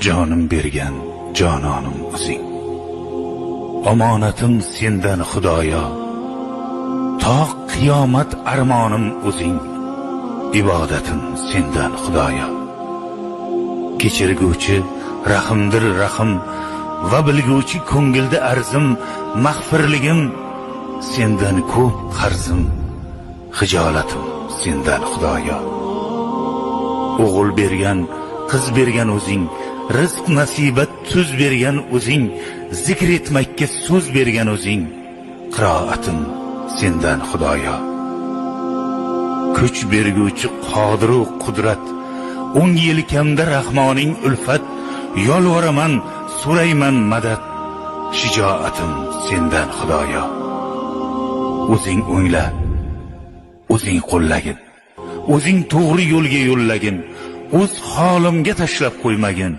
jonim bergan jononim o'zing. Omonatim sendan Xudoyo, to qiyomat armonim o'zing. Ibodatim sendan Xudoyo. Kechirguvchi rahimdir rahim va bilguvchi ko'ngilda arzim, mag'firligim sendan ko'p qarzim. Xijolatim sendan Xudoyo. O'g'il bergan, qiz bergan o'zing, rizq nasibat tuz bergan o'zing, zikr etmakka so'z bergan o'zing. Qiroatim sendan Xudoyo. Kuch berguvchi qodir va qudrat, 10 yelkamda Rahmoning ulfat, yolvoraman, so'rayman madad. Shijoatim sendan Xudoyo. O'zing o'ngla, o'zing qo'llagin, o'zing to'g'ri yo'lga yo'llagin, o'z holimga tashlab qo'ymagin.